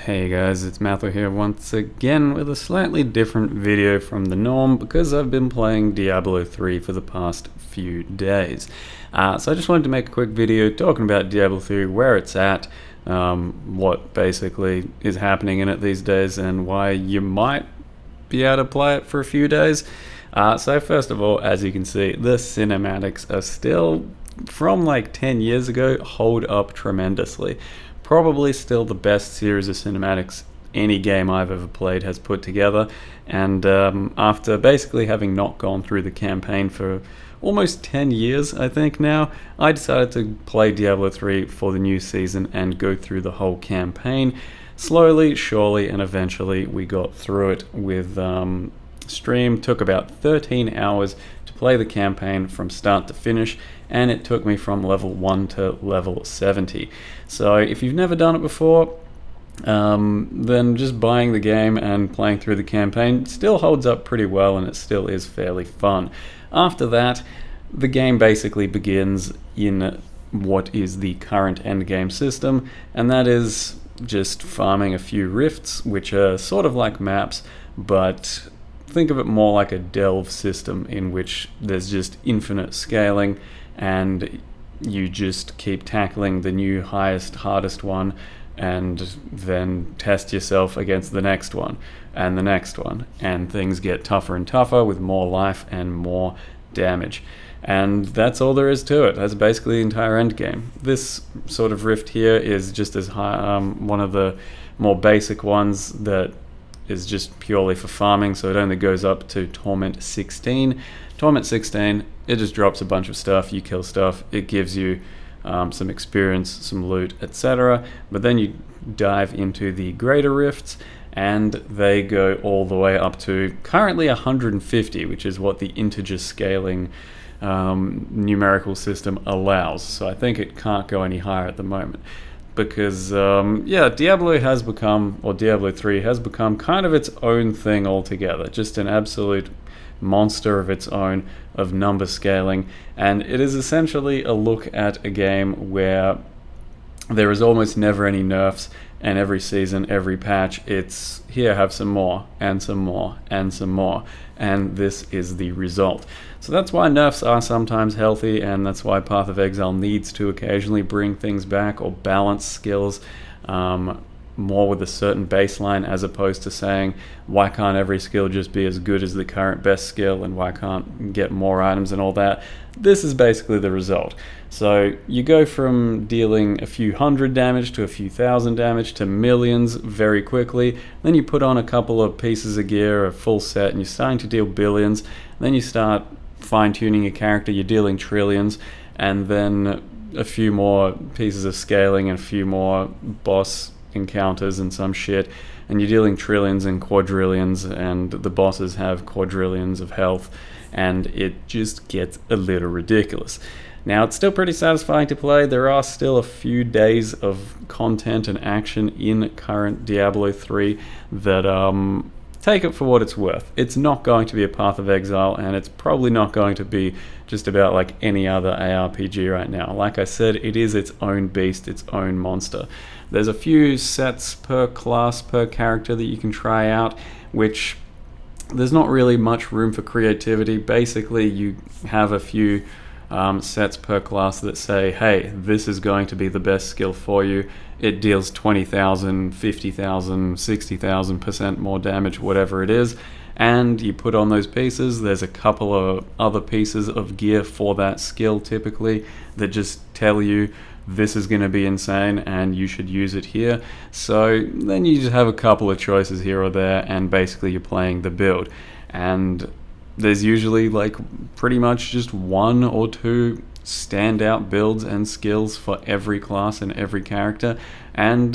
Hey guys, it's Matthew here once again with a slightly different video from the norm because I've been playing Diablo 3 for the past few days. So I just wanted to make a quick video talking about Diablo 3, where it's at, what basically is happening in it these days, and why you might be able to play it for a few days. So first of all, as you can see, the cinematics are still, from like 10 years ago, hold up tremendously. Probably still the best series of cinematics any game I've ever played has put together, and after basically having not gone through the campaign for almost 10 years, I think now, I decided to play Diablo 3 for the new season and go through the whole campaign. Slowly, surely, and eventually we got through it with stream. Took about 13 hours to play the campaign from start to finish, and it took me from level 1 to level 70. So if you've never done it before, then just buying the game and playing through the campaign still holds up pretty well, and it still is fairly fun. After that, the game basically begins in what is the current endgame system, and that is just farming a few rifts, which are sort of like maps, but think of it more like a delve system in which there's just infinite scaling, and you just keep tackling the new highest, hardest one, and then test yourself against the next one, and the next one, and things get tougher and tougher with more life and more damage. And that's all there is to it. That's basically the entire end game. This sort of rift here is just as high, one of the more basic ones that is just purely for farming, so it only goes up to Torment 16. Torment 16, it just drops a bunch of stuff, you kill stuff, it gives you some experience, some loot, etc. But then you dive into the greater rifts, and they go all the way up to currently 150, which is what the integer scaling numerical system allows. So I think it can't go any higher at the moment, because Diablo has become, or Diablo 3 has become, kind of its own thing altogether, just an absolute monster of its own of number scaling. And it is essentially a look at a game where there is almost never any nerfs, and every season, every patch, it's here, have some more, and some more, and some more, and this is the result. So that's why nerfs are sometimes healthy, and that's why Path of Exile needs to occasionally bring things back or balance skills more with a certain baseline, as opposed to saying, why can't every skill just be as good as the current best skill, and why can't get more items and all that. This is basically the result. So you go from dealing a few hundred damage to a few thousand damage to millions very quickly. Then you put on a couple of pieces of gear, a full set, and you're starting to deal billions. Then you start fine-tuning your character, you're dealing trillions, and then a few more pieces of scaling and a few more boss encounters and some shit, and you're dealing trillions and quadrillions, and the bosses have quadrillions of health, and it just gets a little ridiculous. Now, it's still pretty satisfying to play. There are still a few days of content and action in current Diablo 3 that take it for what it's worth. It's not going to be a Path of Exile, and it's probably not going to be just about like any other ARPG right now. Like I said, it is its own beast, its own monster. There's a few sets per class, per character that you can try out, which there's not really much room for creativity. Basically, you have a few sets per class that say, hey, this is going to be the best skill for you. It deals 20,000, 50,000, 60,000% more damage, whatever it is. And you put on those pieces. There's a couple of other pieces of gear for that skill typically that just tell you this is going to be insane and you should use it here. So then you just have a couple of choices here or there, and basically you're playing the build. And there's usually like pretty much just one or two standout builds and skills for every class and every character, and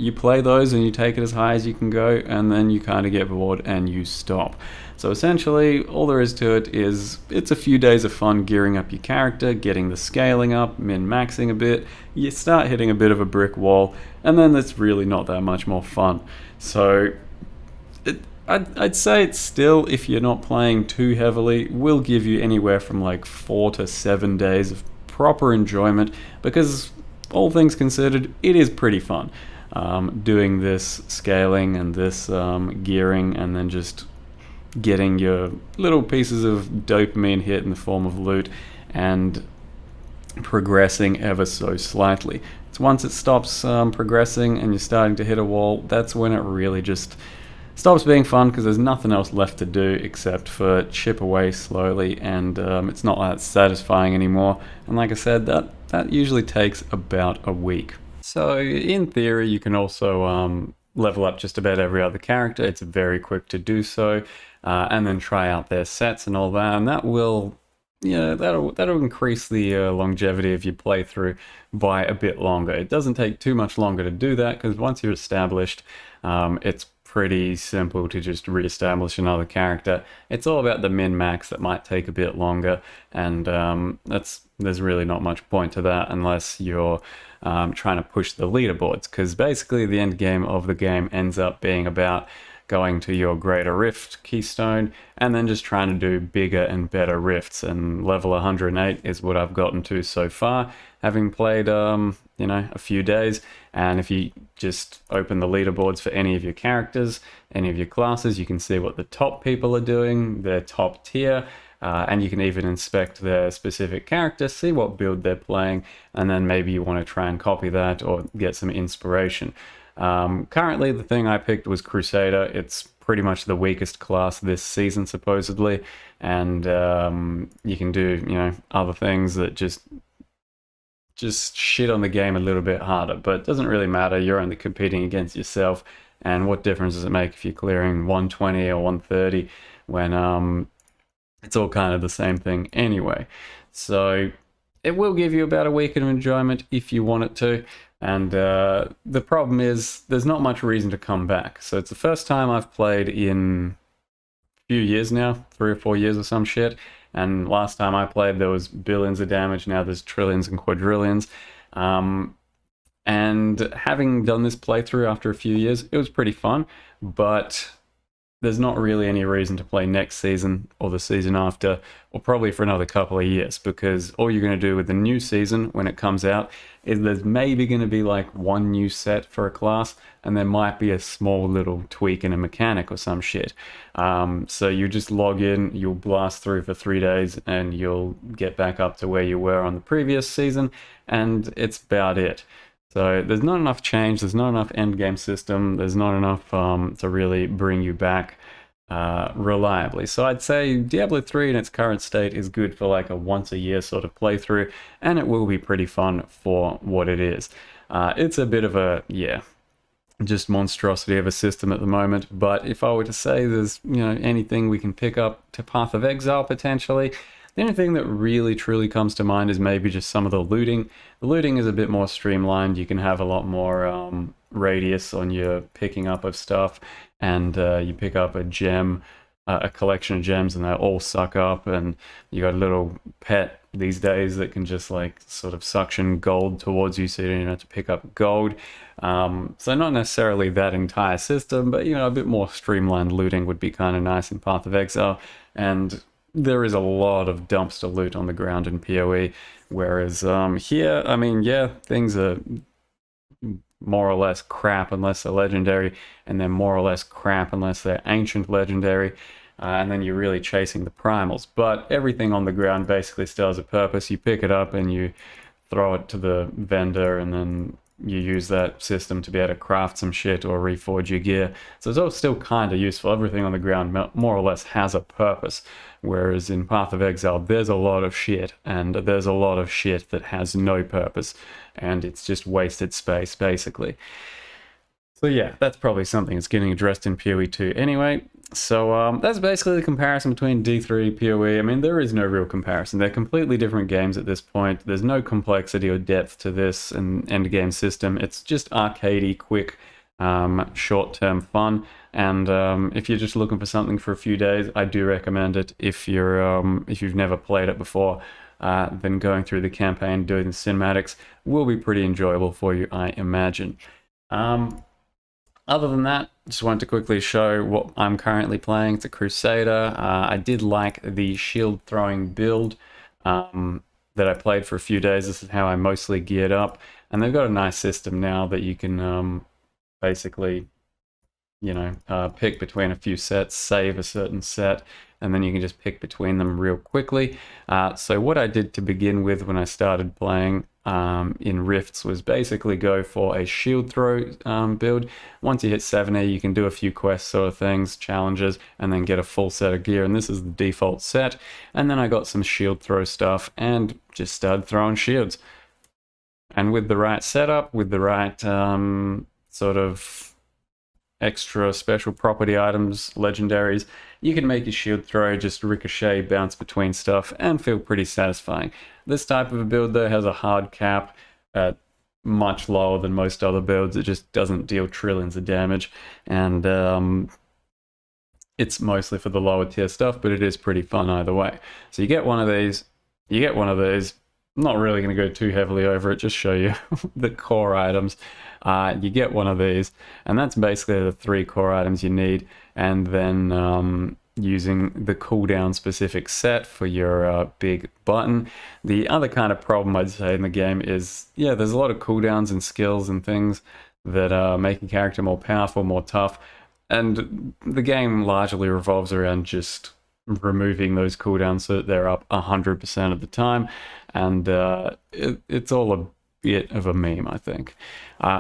you play those and you take it as high as you can go, and then you kind of get bored and you stop. So essentially all there is to it is it's a few days of fun gearing up your character, getting the scaling up, min-maxing a bit, you start hitting a bit of a brick wall, and then it's really not that much more fun. So I'd say it's still, if you're not playing too heavily, will give you anywhere from like 4 to 7 days of proper enjoyment, because all things considered, it is pretty fun. doing this scaling and this gearing, and then just getting your little pieces of dopamine hit in the form of loot and progressing ever so slightly. It's once it stops progressing and you're starting to hit a wall, that's when it really just stops being fun, because there's nothing else left to do except for chip away slowly, and it's not that satisfying anymore. And like I said, that usually takes about a week. So in theory, you can also level up just about every other character. It's very quick to do so, and then try out their sets and all that, and that will, yeah, that'll increase the longevity of your playthrough by a bit longer. It doesn't take too much longer to do that, because once you're established, it's pretty simple to just re-establish another character. It's all about the min-max that might take a bit longer, and there's really not much point to that unless you're trying to push the leaderboards, because basically the end game of the game ends up being about going to your greater rift keystone and then just trying to do bigger and better rifts, and level 108 is what I've gotten to so far, having played a few days. And if you just open the leaderboards for any of your characters, any of your classes, you can see what the top people are doing, their top tier, and you can even inspect their specific character, see what build they're playing, and then maybe you want to try and copy that or get some inspiration. Currently, the thing I picked was Crusader. It's pretty much the weakest class this season, supposedly, and you can do, other things that just shit on the game a little bit harder, but it doesn't really matter. You're only competing against yourself, and what difference does it make if you're clearing 120 or 130 when it's all kind of the same thing anyway? So it will give you about a week of enjoyment if you want it to. And the problem is there's not much reason to come back. So it's the first time I've played in a few years now, 3 or 4 years or some shit. And last time I played, there was billions of damage. Now there's trillions and quadrillions. And having done this playthrough after a few years, it was pretty fun. But there's not really any reason to play next season or the season after, or probably for another couple of years, because all you're going to do with the new season when it comes out is there's maybe going to be like one new set for a class, and there might be a small little tweak in a mechanic or some shit. So you just log in, you'll blast through for 3 days, and you'll get back up to where you were on the previous season, and it's about it. So there's not enough change, there's not enough endgame system, there's not enough to really bring you back reliably. So I'd say Diablo 3 in its current state is good for like a once a year sort of playthrough, and it will be pretty fun for what it is. It's a bit of a, just monstrosity of a system at the moment, but if I were to say there's anything we can pick up to Path of Exile potentially, the only thing that really truly comes to mind is maybe just some of the looting. The looting is a bit more streamlined. You can have a lot more radius on your picking up of stuff, and you pick up a gem, a collection of gems, and they all suck up, and you got a little pet these days that can just like sort of suction gold towards you, so you don't even have to pick up gold. So not necessarily that entire system, but a bit more streamlined looting would be kind of nice in Path of Exile. And there is a lot of dumpster loot on the ground in PoE, whereas here, I mean, things are more or less crap unless they're legendary, and they're more or less crap unless they're ancient legendary, and then you're really chasing the primals. But everything on the ground basically still has a purpose. You pick it up and you throw it to the vendor, and then you use that system to be able to craft some shit or reforge your gear. So it's all still kind of useful. Everything on the ground more or less has a purpose. Whereas in Path of Exile, there's a lot of shit, and there's a lot of shit that has no purpose, and it's just wasted space, basically. So yeah, that's probably something that's getting addressed in PoE 2 anyway. So that's basically the comparison between D3 PoE. I mean, there is no real comparison. They're completely different games at this point. There's no complexity or depth to this and endgame system. It's just arcadey, quick, short-term fun. And if you're just looking for something for a few days, I do recommend it. If you've never played it before, then going through the campaign, doing the cinematics will be pretty enjoyable for you, I imagine. Other than that, just wanted to quickly show what I'm currently playing. It's a Crusader. I did like the shield throwing build that I played for a few days. This is how I mostly geared up. And they've got a nice system now that you can basically, pick between a few sets, save a certain set, and then you can just pick between them real quickly. So what I did to begin with when I started playing in Rifts was basically go for a shield throw build. Once you hit 70, you can do a few quest sort of things, challenges, and then get a full set of gear, and this is the default set. And then I got some shield throw stuff and just started throwing shields. And with the right setup, with the right sort of extra special property items, legendaries, you can make your shield throw just ricochet, bounce between stuff, and feel pretty satisfying. This type of a build, though, has a hard cap at much lower than most other builds. It just doesn't deal trillions of damage, and it's mostly for the lower tier stuff, but it is pretty fun either way. So you get one of these, you get one of these. I'm not really going to go too heavily over it, just show you the core items. You get one of these, and that's basically the 3 core items you need, and then using the cooldown specific set for your big button. The other kind of problem I'd say in the game is, yeah, there's a lot of cooldowns and skills and things that make a character more powerful, more tough, and the game largely revolves around just removing those cooldowns so that they're up 100% of the time, and it's all a bit of a meme, I think.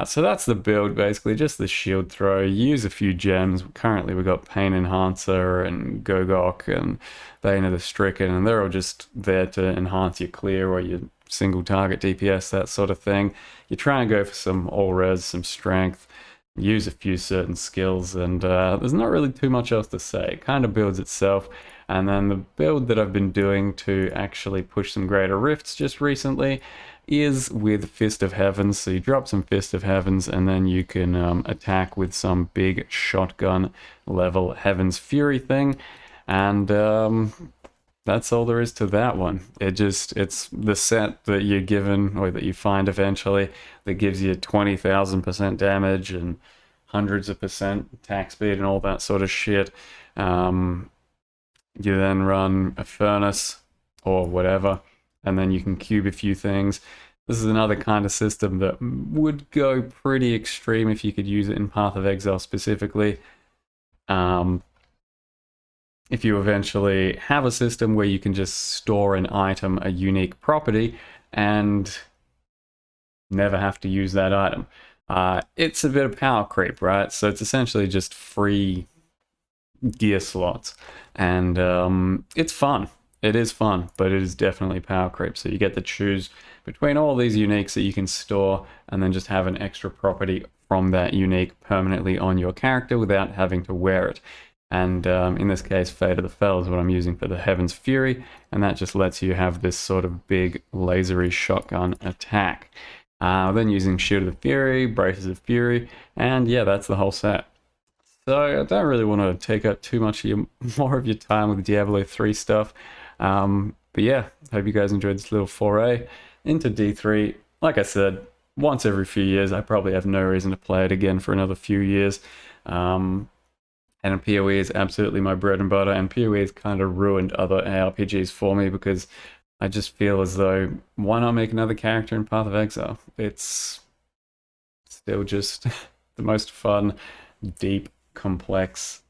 So that's the build, basically, just the shield throw. Use a few gems. Currently we've got Pain Enhancer and Gogok and Bane of the Stricken, and they're all just there to enhance your clear or your single target DPS, that sort of thing. You try and go for some all-res, some strength, use a few certain skills, and there's not really too much else to say. It kind of builds itself. And then the build that I've been doing to actually push some greater rifts just recently is with Fist of Heavens. So you drop some Fist of Heavens, and then you can attack with some big shotgun level Heaven's Fury thing, and that's all there is to that one. It's the set that you're given, or that you find eventually, that gives you 20,000% damage and hundreds of percent attack speed and all that sort of shit. You then run a furnace or whatever, and then you can cube a few things. This is another kind of system that would go pretty extreme if you could use it in Path of Exile specifically. If you eventually have a system where you can just store an item, a unique property, and never have to use that item. It's a bit of power creep, right? So it's essentially just free gear slots, and it's fun. It is fun, but it is definitely power creep. So you get to choose between all these uniques that you can store, and then just have an extra property from that unique permanently on your character without having to wear it. And in this case, Fate of the Fell is what I'm using for the Heaven's Fury, and that just lets you have this sort of big lasery shotgun attack. Then using Shield of the Fury, Braces of Fury, and yeah, that's the whole set. So I don't really want to take up too much more of your time with Diablo 3 stuff. But yeah, hope you guys enjoyed this little foray into D3. Like I said, once every few years. I probably have no reason to play it again for another few years. And PoE is absolutely my bread and butter, and PoE has kind of ruined other ARPGs for me, because I just feel as though, why not make another character in Path of Exile? It's still just the most fun, deep, complex,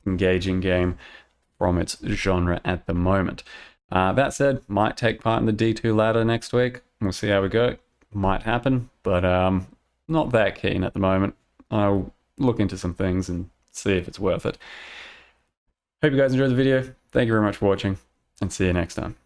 engaging game from its genre at the moment. That said, might take part in the D2 ladder next week. We'll see how we go. Might happen, but not that keen at the moment. I'll look into some things and see if it's worth it. Hope you guys enjoyed the video. Thank you very much for watching, and see you next time.